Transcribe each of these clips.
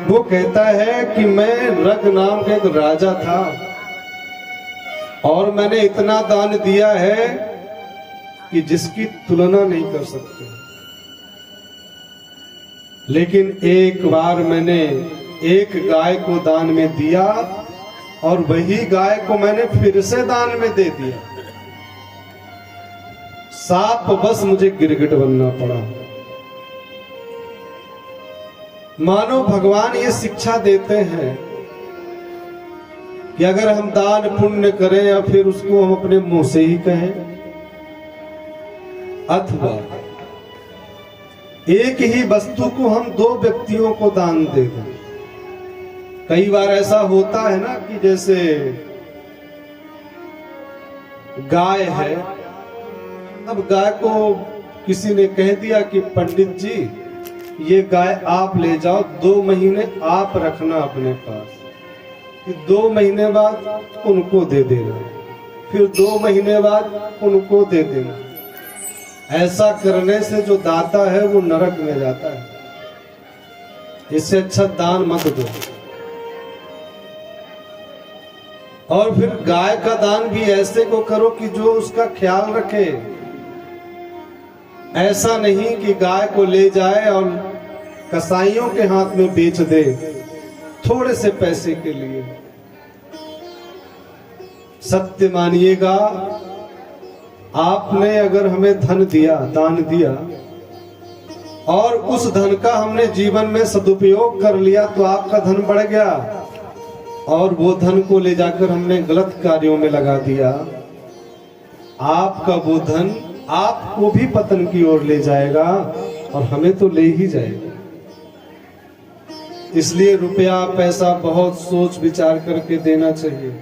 वो कहता है कि मैं रग नाम का एक राजा था और मैंने इतना दान दिया है कि जिसकी तुलना नहीं कर सकते। लेकिन एक बार मैंने एक गाय को दान में दिया और वही गाय को मैंने फिर से दान में दे दिया। साप बस मुझे गिरगिट बनना पड़ा। मानो भगवान ये शिक्षा देते हैं कि अगर हम दान पुण्य करें या फिर उसको हम अपने मुंह से ही कहें, अथवा एक ही वस्तु को हम दो व्यक्तियों को दान दे दें। कई बार ऐसा होता है ना कि जैसे गाय है, अब गाय को किसी ने कह दिया कि पंडित जी ये गाय आप ले जाओ, 2 महीने आप रखना अपने पास, फिर 2 महीने बाद उनको दे देना, फिर 2 महीने बाद उनको दे देना। ऐसा करने से जो दाता है वो नरक में जाता है। इससे अच्छा दान मत दो। और फिर गाय का दान भी ऐसे को करो कि जो उसका ख्याल रखे। ऐसा नहीं कि गाय को ले जाए और कसाईयों के हाथ में बेच दे थोड़े से पैसे के लिए। सत्य मानिएगा, आपने अगर हमें धन दिया, दान दिया, और उस धन का हमने जीवन में सदुपयोग कर लिया तो आपका धन बढ़ गया, और वो धन को ले जाकर हमने गलत कार्यों में लगा दिया, आपका वो धन आपको भी पतन की ओर ले जाएगा और हमें तो ले ही जाएगा। इसलिए रुपया पैसा बहुत सोच विचार करके देना चाहिए।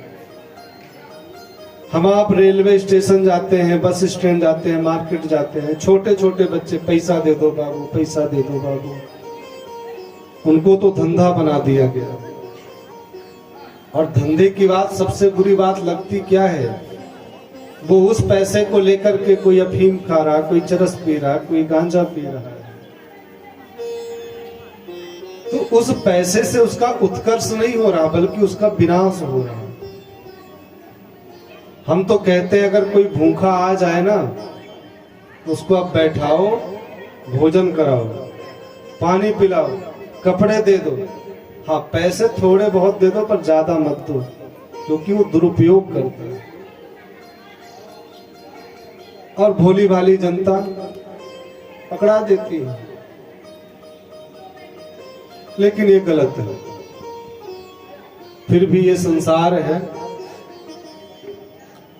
हम आप रेलवे स्टेशन जाते हैं, बस स्टैंड जाते हैं, मार्केट जाते हैं, छोटे छोटे बच्चे पैसा दे दो बाबू, पैसा दे दो बाबू। उनको तो धंधा बना दिया गया। और धंधे की बात सबसे बुरी बात लगती क्या है, वो उस पैसे को लेकर के कोई अफीम खा रहा, कोई चरस पी रहा, कोई गांजा पी रहा है। तो उस पैसे से उसका उत्कर्ष नहीं हो रहा बल्कि उसका विनाश हो रहा है। हम तो कहते हैं अगर कोई भूखा आ जाए ना तो उसको आप बैठाओ, भोजन कराओ, पानी पिलाओ, कपड़े दे दो। हाँ, पैसे थोड़े बहुत दे दो पर ज्यादा मत दो, क्योंकि वो दुरुपयोग करते हैं। और भोली भाली जनता पकड़ा देती है। लेकिन ये गलत है। फिर भी ये संसार है।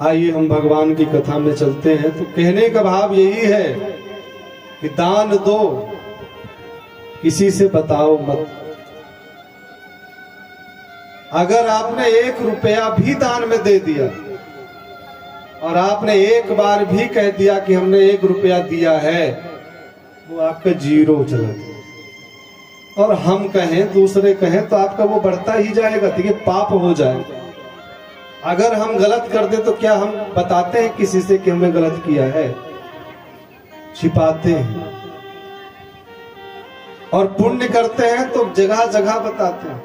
आइए हम भगवान की कथा में चलते हैं। तो कहने का भाव यही है कि दान दो, किसी से बताओ मत। अगर आपने 1 रुपया भी दान में दे दिया और आपने एक बार भी कह दिया कि हमने 1 रुपया दिया है, वो आपका 0 चला जाए। और हम कहें, दूसरे कहें, तो आपका वो बढ़ता ही जाएगा, तो ये पाप हो जाएगा। अगर हम गलत कर दे तो क्या हम बताते हैं किसी से कि हमने गलत किया है? छिपाते हैं। और पुण्य करते हैं तो जगह जगह बताते हैं।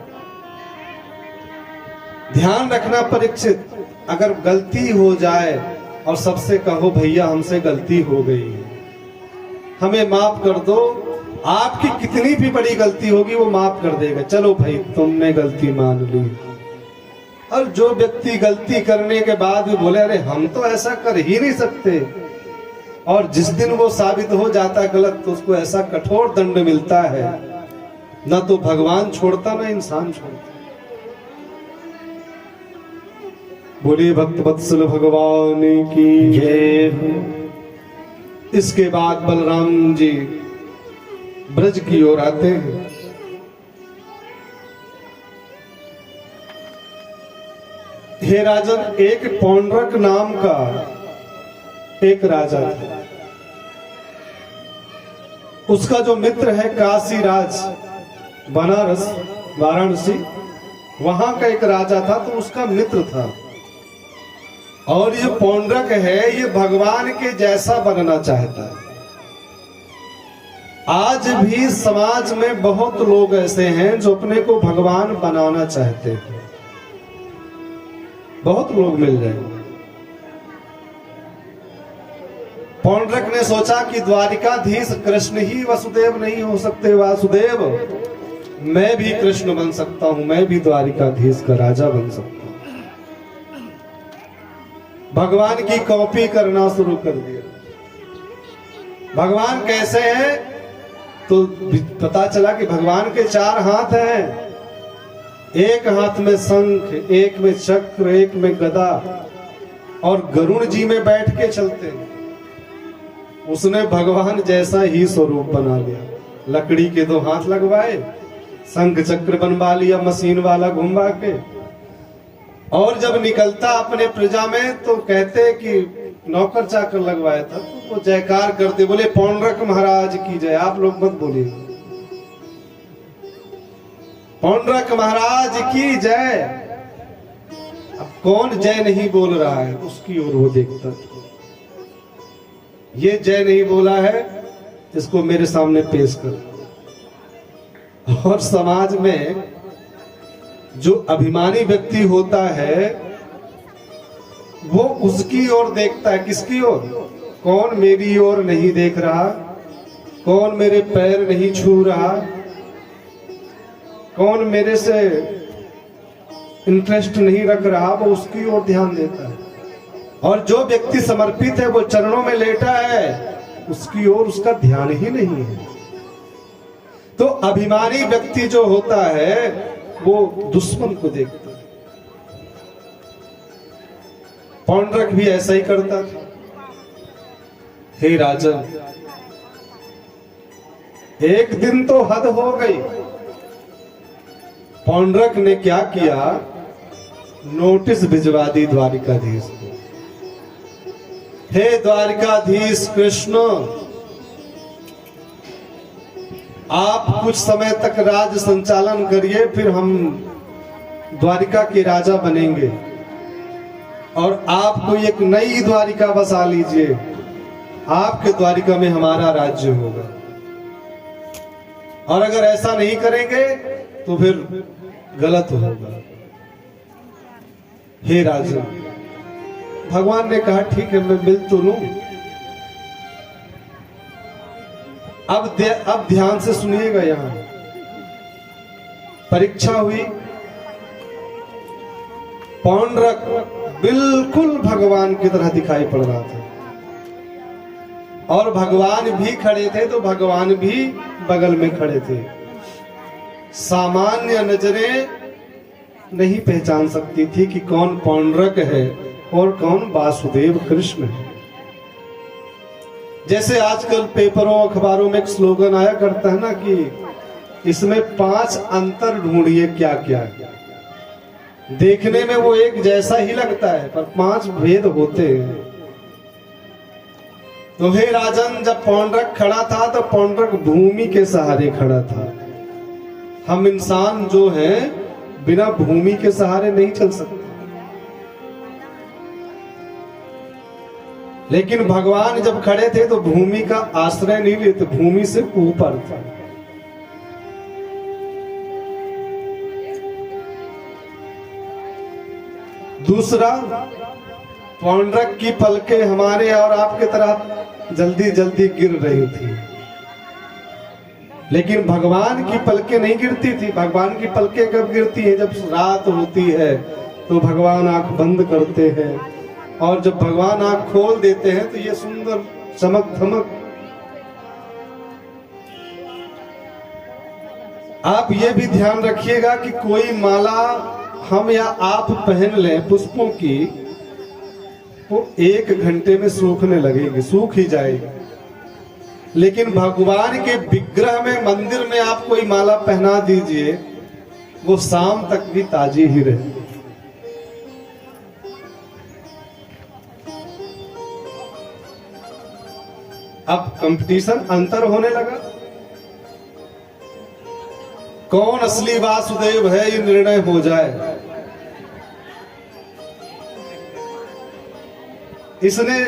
ध्यान रखना परीक्षित, अगर गलती हो जाए और सबसे कहो भैया हमसे गलती हो गई है, हमें माफ कर दो, आपकी कितनी भी बड़ी गलती होगी वो माफ कर देगा। चलो भाई तुमने गलती मान ली। और जो व्यक्ति गलती करने के बाद भी बोले अरे हम तो ऐसा कर ही नहीं सकते, और जिस दिन वो साबित हो जाता है गलत तो उसको ऐसा कठोर दंड मिलता है, ना तो भगवान छोड़ता ना इंसान छोड़ता। बोलिए भक्त वत्सल भगवान की जय। इसके बाद बलराम जी ब्रज की ओर आते हैं। हे राजन, एक पौंड्रक नाम का एक राजा था। उसका जो मित्र है काशी राज, बनारस वाराणसी, वहां का एक राजा था, तो उसका मित्र था। और ये पौंड्रक है, ये भगवान के जैसा बनना चाहता है। आज भी समाज में बहुत लोग ऐसे हैं जो अपने को भगवान बनाना चाहते हैं। बहुत लोग मिल रहे। पौंड्रक ने सोचा कि द्वारिकाधीश कृष्ण ही वसुदेव नहीं हो सकते। वासुदेव, मैं भी कृष्ण बन सकता हूं, मैं भी द्वारिकाधीश का राजा बन सकता हूं। भगवान की कॉपी करना शुरू कर दिया। भगवान कैसे हैं तो पता चला कि भगवान के 4 हाथ हैं। एक हाथ में शंख, एक में चक्र, एक में गदा, और गरुड़ जी में बैठ के चलते हैं। उसने भगवान जैसा ही स्वरूप बना लिया। लकड़ी के 2 हाथ लगवाए, शंख चक्र बनवा लिया मशीन वाला घुमा के, और जब निकलता अपने प्रजा में तो कहते कि नौकर चाकर लगवाया था, तो वो जयकार करते, बोले पौंड्रक महाराज की जय। आप लोग मत बोलिए, पौंड्रक महाराज की जय। अब कौन जय नहीं बोल रहा है, उसकी ओर वो देखता था। ये जय नहीं बोला है, इसको मेरे सामने पेश कर। और समाज में जो अभिमानी व्यक्ति होता है वो उसकी ओर देखता है। किसकी ओर? कौन मेरी ओर नहीं देख रहा, कौन मेरे पैर नहीं छू रहा, कौन मेरे से इंटरेस्ट नहीं रख रहा, वो उसकी ओर ध्यान देता है। और जो व्यक्ति समर्पित है, वो चरणों में लेटा है, उसकी ओर उसका ध्यान ही नहीं है। तो अभिमानी व्यक्ति जो होता है वो दुश्मन को देखता है। पौंड्रक भी ऐसा ही करता था। हे राजन, एक दिन तो हद हो गई। पौंड्रक ने क्या किया, नोटिस भिजवा दी द्वारिकाधीश को। हे द्वारिकाधीश कृष्ण, आप कुछ समय तक राज संचालन करिए, फिर हम द्वारिका के राजा बनेंगे और आपको एक नई द्वारिका बसा लीजिए। आपके द्वारिका में हमारा राज्य होगा। और अगर ऐसा नहीं करेंगे तो फिर गलत होगा। हे राजा, भगवान ने कहा ठीक है, मैं मिल तो लूं। अब ध्यान से सुनिएगा। यहां परीक्षा हुई। पौंड्रक बिल्कुल भगवान की तरह दिखाई पड़ रहा था, और भगवान भी खड़े थे तो भगवान भी बगल में खड़े थे। सामान्य नजरें नहीं पहचान सकती थी कि कौन पौंड्रक है और कौन वासुदेव कृष्ण है। जैसे आजकल पेपरों अखबारों में एक स्लोगन आया करता है ना कि इसमें 5 अंतर ढूंढिए क्या क्या। देखने में वो एक जैसा ही लगता है, पर 5 भेद होते हैं। तो हे राजन, जब पौंड्रक खड़ा था तो पौंड्रक भूमि के सहारे खड़ा था। हम इंसान जो हैं बिना भूमि के सहारे नहीं चल सकते। लेकिन भगवान जब खड़े थे तो भूमि का आश्रय नहीं लेते, भूमि से ऊपर था। दूसरा, पौंड्रक की पलकें हमारे और आपके तरह जल्दी जल्दी गिर रही थी, लेकिन भगवान की पलकें नहीं गिरती थी। भगवान की पलकें कब गिरती है? जब रात होती है तो भगवान आंख बंद करते हैं, और जब भगवान आंख खोल देते हैं तो ये सुंदर चमक धमक। आप ये भी ध्यान रखिएगा कि कोई माला हम या आप पहन लें पुष्पों की, वो 1 घंटे में सूखने लगेगी, सूख ही जाएगी। लेकिन भगवान के विग्रह में, मंदिर में आप कोई माला पहना दीजिए, वो शाम तक भी ताजी ही रहेगी। अब कंपटीशन, अंतर होने लगा। कौन असली वासुदेव है ये निर्णय हो जाए। इसने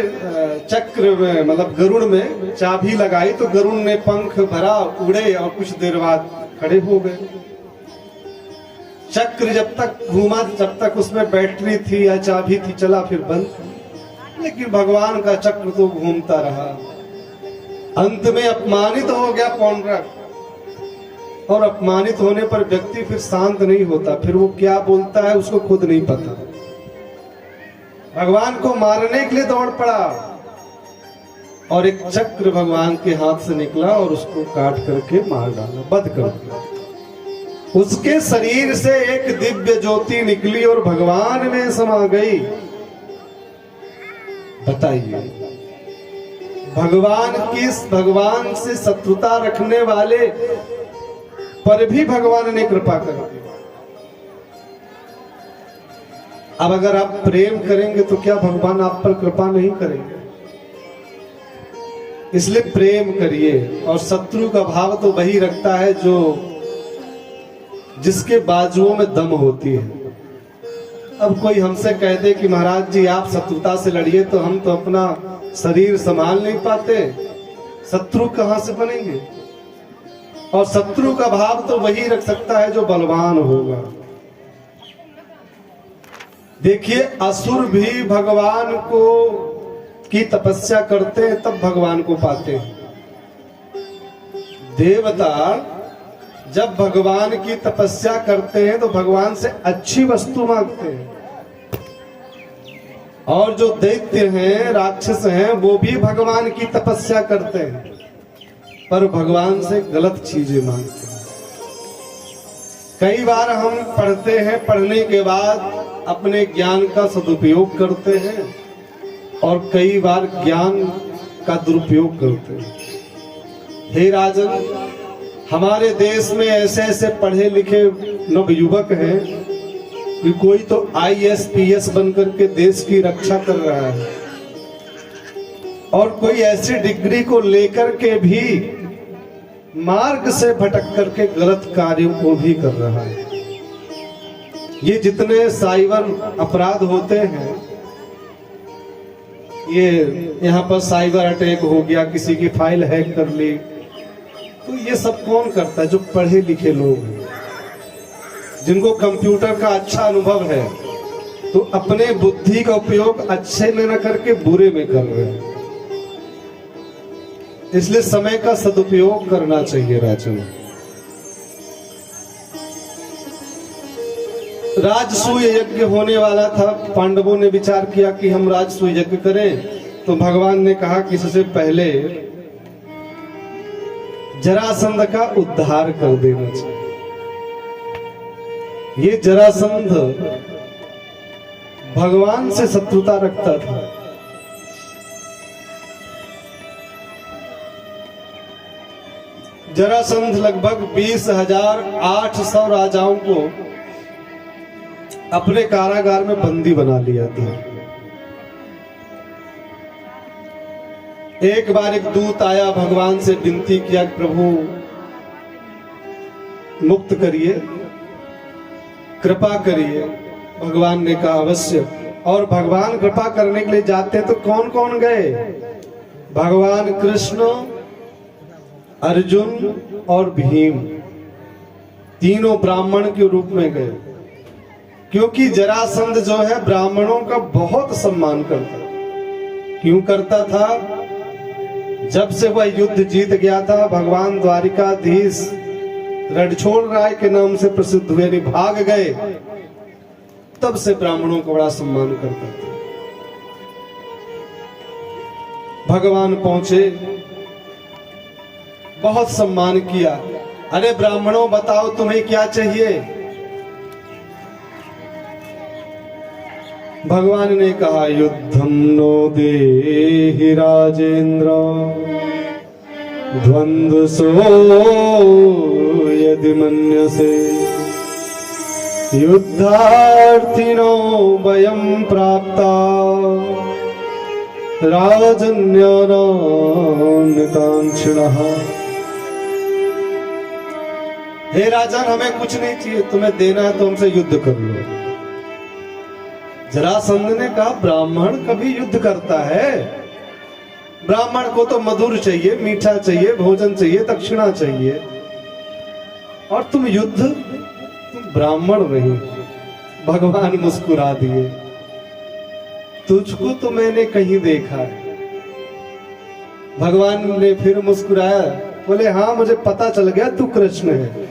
चक्र में मतलब गरुड़ में चाबी लगाई तो गरुड़ ने पंख भरा, उड़े और कुछ देर बाद खड़े हो गए। चक्र जब तक घूमा, जब तक उसमें बैटरी थी या चाबी थी, चला फिर बंद। लेकिन भगवान का चक्र तो घूमता रहा। अंत में अपमानित हो गया पौंड्रक, और अपमानित होने पर व्यक्ति फिर शांत नहीं होता, फिर वो क्या बोलता है उसको खुद नहीं पता। भगवान को मारने के लिए दौड़ पड़ा और एक चक्र भगवान के हाथ से निकला और उसको काट करके मार डाला, वध कर दिया। उसके शरीर से एक दिव्य ज्योति निकली और भगवान में समा गई। बताइए, भगवान से शत्रुता रखने वाले पर भी भगवान ने कृपा कर दी। अब अगर आप प्रेम करेंगे तो क्या भगवान आप पर कृपा नहीं करेंगे? इसलिए प्रेम करिए। और शत्रु का भाव तो वही रखता है जो जिसके बाजुओं में दम होती है। अब कोई हमसे कह दे कि महाराज जी आप शत्रुता से लड़िए, तो हम तो अपना शरीर संभाल नहीं पाते, शत्रु कहां से बनेंगे? और शत्रु का भाव तो वही रख सकता है जो बलवान होगा। देखिए, असुर भी भगवान को की तपस्या करते हैं तब भगवान को पाते हैं। देवता जब भगवान की तपस्या करते हैं तो भगवान से अच्छी वस्तु मांगते हैं, और जो दैत्य हैं, राक्षस हैं, वो भी भगवान की तपस्या करते हैं पर भगवान से गलत चीजें मांगते हैं। कई बार हम पढ़ते हैं, पढ़ने के बाद अपने ज्ञान का सदुपयोग करते हैं और कई बार ज्ञान का दुरुपयोग करते हैं। हे राजन, हमारे देश में ऐसे ऐसे पढ़े लिखे नवयुवक हैं कि कोई तो IAS PS बनकर के देश की रक्षा कर रहा है, और कोई ऐसी डिग्री को लेकर के भी मार्ग से भटक करके गलत कार्यों को भी कर रहा है। ये जितने साइबर अपराध होते हैं, ये यहाँ पर साइबर अटैक हो गया, किसी की फाइल हैक कर ली, तो ये सब कौन करता है? जो पढ़े लिखे लोग हैं, जिनको कंप्यूटर का अच्छा अनुभव है, तो अपने बुद्धि का उपयोग अच्छे में न करके बुरे में कर रहे हैं। इसलिए समय का सदुपयोग करना चाहिए। राजन, राजसूय यज्ञ होने वाला था। पांडवों ने विचार किया कि हम राजसूय यज्ञ करें, तो भगवान ने कहा कि सबसे पहले जरासंध का उद्धार कर देना चाहिए। ये जरासंध भगवान से शत्रुता रखता था। जरासंध लगभग 20,800 राजाओं को अपने कारागार में बंदी बना लिया था। एक बार एक दूत आया, भगवान से विनती किया, प्रभु मुक्त करिए, कृपा करिए। भगवान ने कहा अवश्य। और भगवान कृपा करने के लिए जाते हैं तो कौन कौन गए? भगवान कृष्ण, अर्जुन और भीम, तीनों ब्राह्मण के रूप में गए। क्योंकि जरासंध जो है ब्राह्मणों का बहुत सम्मान करता। क्यों करता था? जब से वह युद्ध जीत गया था, भगवान द्वारिकाधीश रणछोड़ राय के नाम से प्रसिद्ध हुए, भाग गए, तब से ब्राह्मणों को बड़ा सम्मान करता था। भगवान पहुंचे, बहुत सम्मान किया। अरे ब्राह्मणों बताओ तुम्हें क्या चाहिए? भगवान ने कहा युद्धम नो देहि राजेंद्र द्वंद्व सो यदि मन्यसे युद्धार्थिनो वयं प्राप्ता राजन्यकांक्षिणः। हे राजन, हमें कुछ नहीं चाहिए, तुम्हें देना है तो हमसे युद्ध कर लो। जरासंध ने कहा ब्राह्मण कभी युद्ध करता है? ब्राह्मण को तो मधुर चाहिए, मीठा चाहिए, भोजन चाहिए, दक्षिणा चाहिए, और तुम युद्ध, तुम ब्राह्मण नहीं। भगवान मुस्कुरा दिए, तुझको तो मैंने कहीं देखा है। भगवान ने फिर मुस्कुराया, बोले हाँ मुझे पता चल गया तू कृष्ण है।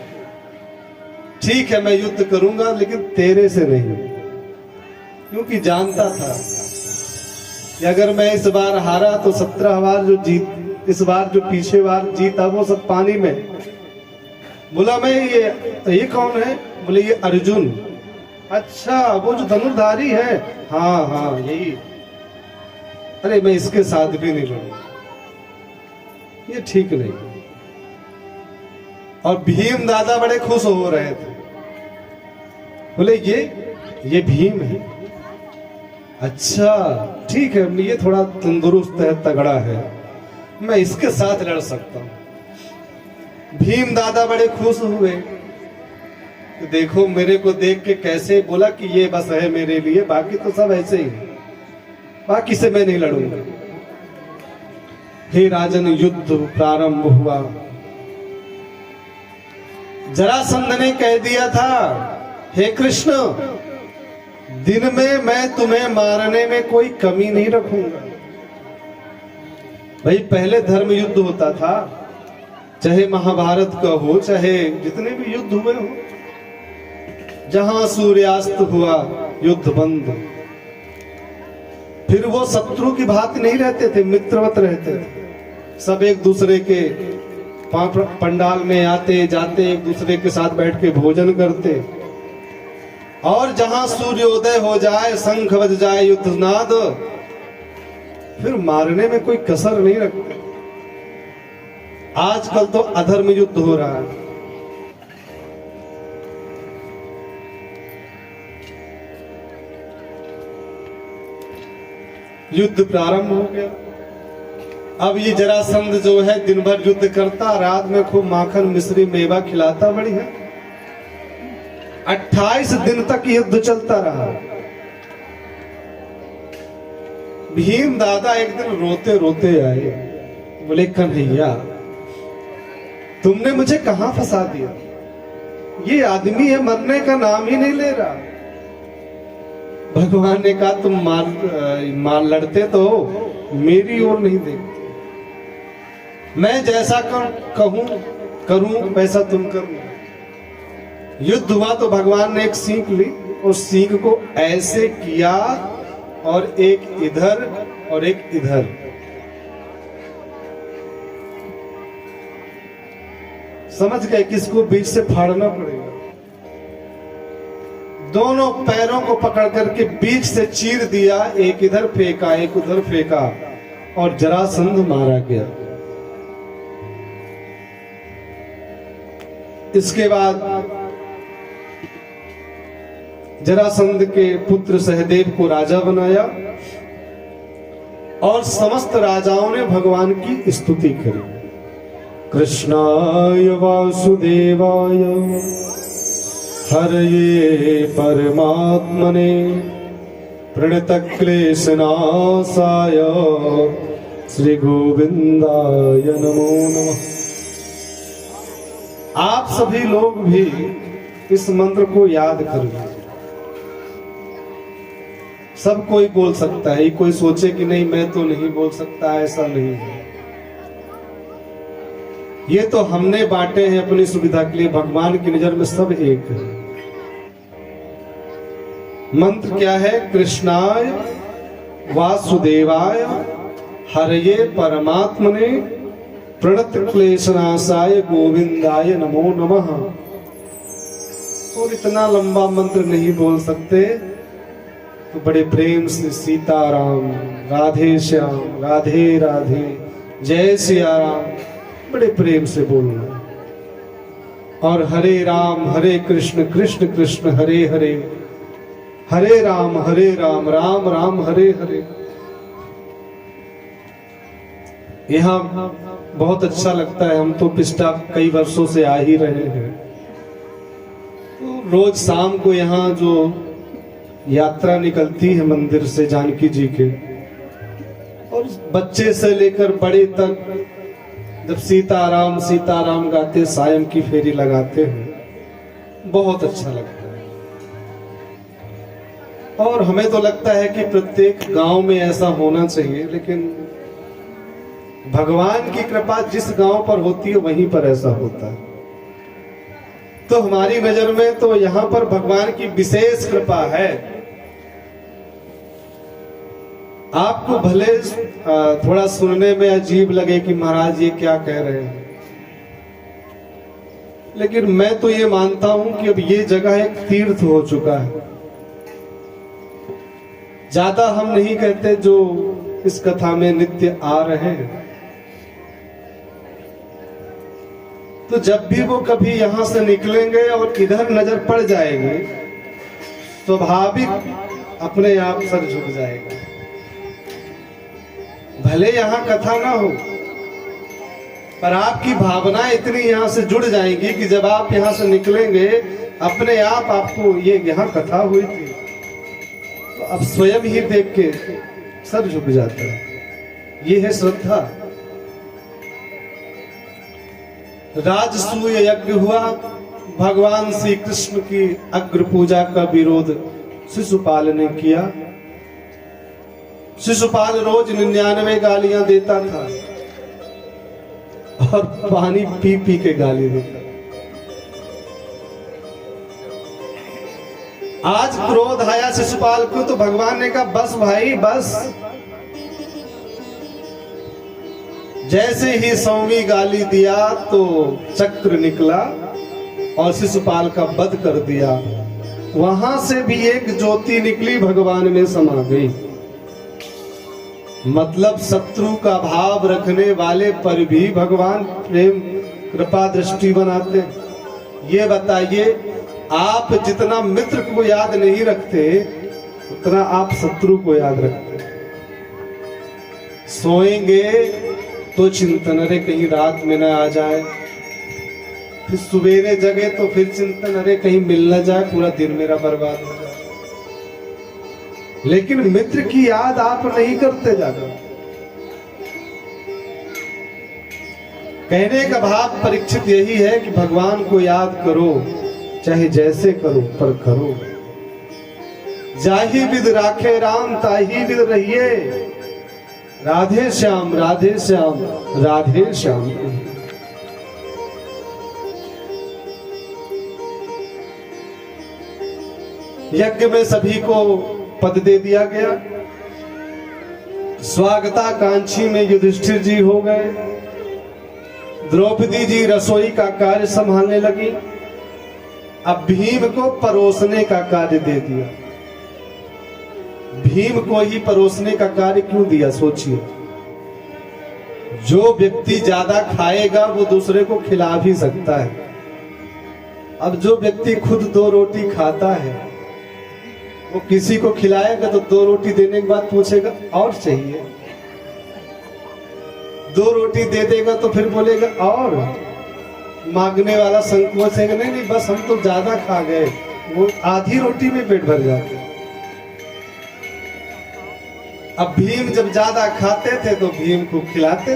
ठीक है मैं युद्ध करूंगा लेकिन तेरे से नहीं, क्योंकि जानता था कि अगर मैं इस बार हारा तो 17 बार जो जीत, इस बार जो पीछे बार जीता वो सब पानी में। बोला मैं ये कौन है? बोले ये अर्जुन। अच्छा वो जो धनुर्धारी है? हाँ हाँ यही। अरे मैं इसके साथ भी नहीं लड़ूंगा, ये ठीक नहीं। और भीम दादा बड़े खुश हो रहे थे, बोले ये भीम है? अच्छा ठीक है, ये थोड़ा तंदुरुस्त है, तगड़ा है, मैं इसके साथ लड़ सकता हूं। भीम दादा बड़े खुश हुए, तो देखो मेरे को देख के कैसे बोला कि ये बस है मेरे लिए, बाकी तो सब ऐसे ही, बाकी से मैं नहीं लड़ूंगा। हे राजन युद्ध प्रारंभ हुआ। जरासंध ने कह दिया था, हे कृष्ण दिन में मैं तुम्हें मारने में कोई कमी नहीं रखूंगा। भाई पहले धर्म युद्ध होता था, चाहे महाभारत का हो, चाहे जितने भी युद्ध हुए हो, जहां सूर्यास्त हुआ युद्ध बंद। फिर वो शत्रु की भांति नहीं रहते थे, मित्रवत रहते थे। सब एक दूसरे के पंडाल में आते जाते, एक दूसरे के साथ बैठ के भोजन करते, और जहां सूर्योदय हो जाए, शंख बज जाए, युद्धनाद, फिर मारने में कोई कसर नहीं रखते। आजकल तो अधर्म युद्ध हो रहा है। युद्ध प्रारंभ हो गया। अब ये जरासंध जो है दिन भर युद्ध करता, रात में खूब माखन मिश्री मेवा खिलाता, बढ़िया। 28 दिन तक युद्ध चलता रहा। भीम दादा एक दिन रोते रोते आए, बोले कन्हैया तुमने मुझे कहां फंसा दिया? ये आदमी है मरने का नाम ही नहीं ले रहा। भगवान ने कहा तुम मार लड़ते तो मेरी ओर नहीं देखते, मैं जैसा कहूं करूं वैसा तुम करो। युद्ध हुआ तो भगवान ने एक सीख ली, उस सीख को ऐसे किया, और एक इधर और एक इधर। समझ गए किसको बीच से फाड़ना पड़ेगा। दोनों पैरों को पकड़ करके बीच से चीर दिया, एक इधर फेंका एक उधर फेंका, और जरासंध मारा गया। इसके बाद जरासंध के पुत्र सहदेव को राजा बनाया, और समस्त राजाओं ने भगवान की स्तुति करी। कृष्णाय वासुदेवाय हरये परमात्मने प्रणतक्लेशनाशाय श्री गोविंदाय नमो नमः। आप सभी लोग भी इस मंत्र को याद कर लीजिए। सब कोई बोल सकता है, कोई सोचे कि नहीं मैं तो नहीं बोल सकता, ऐसा नहीं है। ये तो हमने बांटे हैं अपनी सुविधा के लिए, भगवान की नजर में सब एक है। मंत्र क्या है? कृष्णाय वासुदेवाय हरये परमात्मने प्रणत क्लेशनाशाय गोविंदाय नमो नमः। और इतना लंबा मंत्र नहीं बोल सकते तो बड़े प्रेम से सीताराम, राधे श्याम, राधे राधे, जय सिया राम, बड़े प्रेम से बोलना। और हरे राम कृष्ण कृष्ण हरे हरे, हरे राम राम राम हरे हरे। यहाँ बहुत अच्छा लगता है। हम तो पिछला कई वर्षों से आ ही रहे हैं, तो रोज शाम को यहाँ जो यात्रा निकलती है मंदिर से जानकी जी के, और बच्चे से लेकर बड़े तक जब सीताराम सीताराम गाते सायं की फेरी लगाते हैं, बहुत अच्छा लगता है। और हमें तो लगता है कि प्रत्येक गांव में ऐसा होना चाहिए, लेकिन भगवान की कृपा जिस गांव पर होती है वहीं पर ऐसा होता है। तो हमारी नजर में तो यहां पर भगवान की विशेष कृपा है। आपको भले थोड़ा सुनने में अजीब लगे कि महाराज ये क्या कह रहे हैं, लेकिन मैं तो ये मानता हूं कि अब ये जगह एक तीर्थ हो चुका है। ज्यादा हम नहीं कहते जो इस कथा में नित्य आ रहे हैं, तो जब भी वो कभी यहां से निकलेंगे और इधर नजर पड़ जाएगी, स्वाभाविक अपने आप सर झुक जाएगा। भले यहां कथा ना हो, पर आपकी भावना इतनी यहां से जुड़ जाएंगी कि जब आप यहां से निकलेंगे अपने आप आपको ये यहां कथा हुई थी, तो अब स्वयं ही देख के सर झुक जाता है। ये है श्रद्धा। राजसूय यज्ञ हुआ, भगवान श्री कृष्ण की अग्र पूजा का विरोध शिशुपाल ने किया। शिशुपाल रोज 99 गालियां देता था और पानी पी पी के गाली देता। आज क्रोध आया शिशुपाल को, तो भगवान ने कहा बस भाई बस। जैसे ही 100वीं गाली दिया तो चक्र निकला और शिशुपाल का वध कर दिया। वहां से भी एक ज्योति निकली, भगवान में समा गई। मतलब शत्रु का भाव रखने वाले पर भी भगवान प्रेम कृपा दृष्टि बनाते। ये बताइए, आप जितना मित्र को याद नहीं रखते उतना आप शत्रु को याद रखते। सोएंगे तो चिंतन, अरे कहीं रात में ना आ जाए, फिर सवेरे जगे तो फिर चिंतन, अरे कहीं मिल ना जाए, पूरा दिन मेरा बर्बाद हो जाए। लेकिन मित्र की याद आप नहीं करते ज्यादा। कहने का भाव परीक्षित यही है कि भगवान को याद करो, चाहे जैसे करो पर करो। जाहि विद राखे राम ताहि विद रहिए, राधे श्याम राधे श्याम राधे श्याम। यज्ञ में सभी को पद दे दिया गया। स्वागताकांक्षी में युधिष्ठिर जी हो गए। द्रौपदी जी रसोई का कार्य संभालने लगी। अब भीम को परोसने का कार्य दे दिया। भीम को ही परोसने का कार्य क्यों दिया, सोचिए। जो व्यक्ति ज्यादा खाएगा वो दूसरे को खिला भी सकता है। अब जो व्यक्ति खुद 2 रोटी खाता है वो किसी को खिलाएगा तो 2 रोटी देने के बाद पूछेगा और चाहिए। 2 रोटी दे देगा तो फिर बोलेगा और। मांगने वाला संकोच है, नहीं नहीं बस हम तो ज्यादा खा गए, वो आधी रोटी में पेट भर जाते। अब भीम जब ज्यादा खाते थे तो भीम को खिलाते।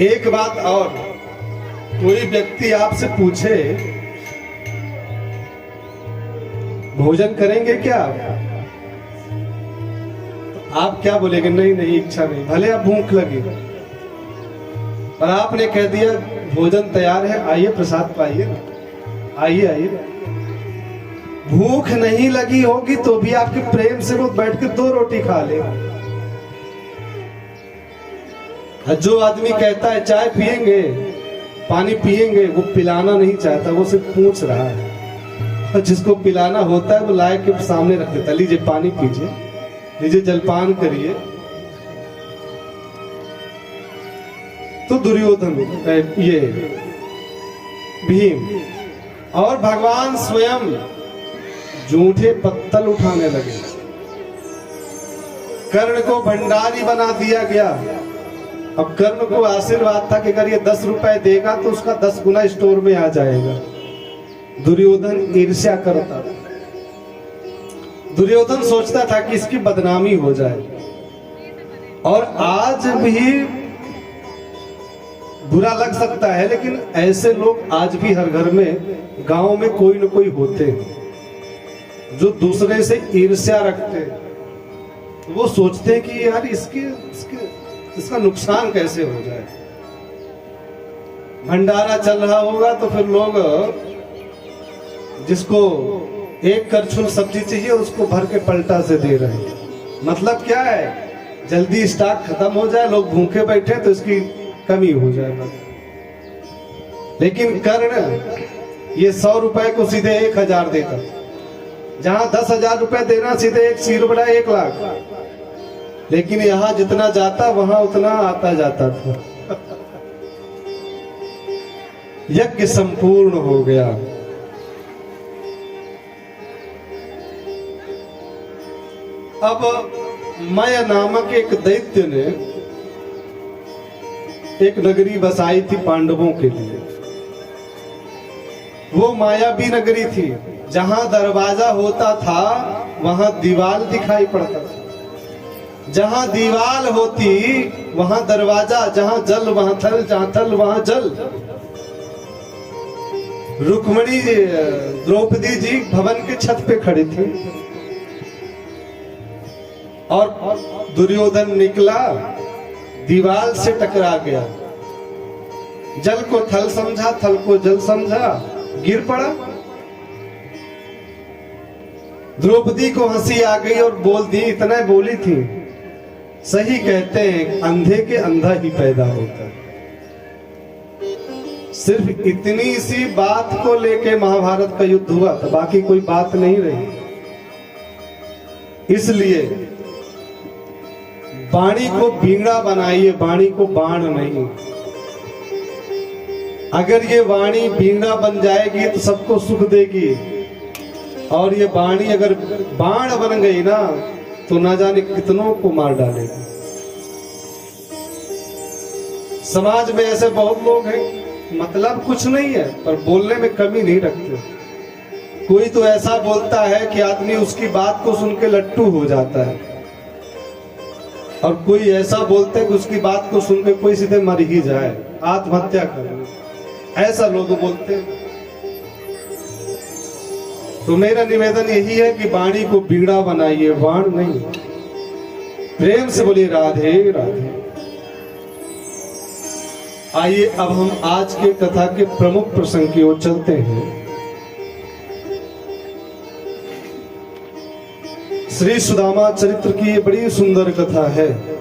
एक बात और, कोई व्यक्ति आपसे पूछे भोजन करेंगे क्या, तो आप क्या बोलेंगे, नहीं नहीं इच्छा नहीं। भले आप भूख लगी पर आपने कह दिया भोजन तैयार है, आइए प्रसाद पाइए, आइए आइए। भूख नहीं लगी होगी तो भी आपके प्रेम से वो बैठ के 2 रोटी खा ले। जो आदमी कहता है चाय पिएंगे पानी पिएंगे, वो पिलाना नहीं चाहता, वो सिर्फ पूछ रहा है। और जिसको पिलाना होता है वो लाए के सामने रख देता, लीजिए पानी पीजिए, लीजिए जलपान करिए। तो दुर्योधन ये भीम और भगवान स्वयं जूठे पत्तल उठाने लगे। कर्ण को भंडारी बना दिया गया। अब कर्ण को आशीर्वाद था कि अगर ये 10 रुपए देगा तो उसका 10 गुना स्टोर में आ जाएगा। दुर्योधन ईर्ष्या करता था। दुर्योधन सोचता था कि इसकी बदनामी हो जाए। और आज भी बुरा लग सकता है, लेकिन ऐसे लोग आज भी हर घर में, गांव में कोई न कोई होते हैं जो दूसरे से ईर्ष्या रखते हैं। तो वो सोचते हैं कि यार इसका नुकसान कैसे हो जाए। भंडारा चल रहा होगा तो फिर लोग जिसको एक करछुल सब्जी चाहिए उसको भर के पलटा से दे रहे हैं। मतलब क्या है, जल्दी स्टॉक खत्म हो जाए, लोग भूखे बैठे तो इसकी कमी हो जाए बस। लेकिन कर्ण ये 100 रुपए को सीधे 1000 देता, जहां 10,000 रुपए देना सीधे एक सिर बड़ा 1 लाख। लेकिन यहां जितना जाता वहां उतना आता जाता था। यज्ञ संपूर्ण हो गया। अब मय नामक एक दैत्य ने एक नगरी बसाई थी पांडवों के लिए। वो मायावी नगरी थी, जहां दरवाजा होता था वहां दीवार दिखाई पड़ता था, जहां दीवार होती वहां दरवाजा, जहां जल वहां थल, जहां थल वहां जल। रुक्मिणी द्रौपदी जी भवन के छत पे खड़ी थी और दुर्योधन निकला, दीवार से टकरा गया। जल को थल समझा, थल को जल समझा, गिर पड़ा। द्रौपदी को हंसी आ गई और बोल दी, इतना बोली थी, सही कहते हैं अंधे के अंधा ही पैदा होता है। सिर्फ इतनी सी बात को लेके महाभारत का युद्ध हुआ था, बाकी कोई बात नहीं रही। इसलिए वाणी को बीड़ा बनाइए, वाणी को बाण नहीं। अगर ये वाणी बीड़ा बन जाएगी तो सबको सुख देगी, और ये वाणी अगर बाण बन गई ना तो ना जाने कितनों को मार डालेगी। समाज में ऐसे बहुत लोग हैं, मतलब कुछ नहीं है पर बोलने में कमी नहीं रखते। कोई तो ऐसा बोलता है कि आदमी उसकी बात को सुन के लट्टू हो जाता है, और कोई ऐसा बोलते है कि उसकी बात को सुन के कोई सीधे मर ही जाए, आत्महत्या कर ले। ऐसा लोग बोलते हैं। तो मेरा निवेदन यही है कि वाणी को बीड़ा बनाइए, वाण नहीं। प्रेम से बोलिए राधे राधे। आइए अब हम आज के कथा के प्रमुख प्रसंग की ओर चलते हैं। श्री सुदामा चरित्र की ये बड़ी सुंदर कथा है।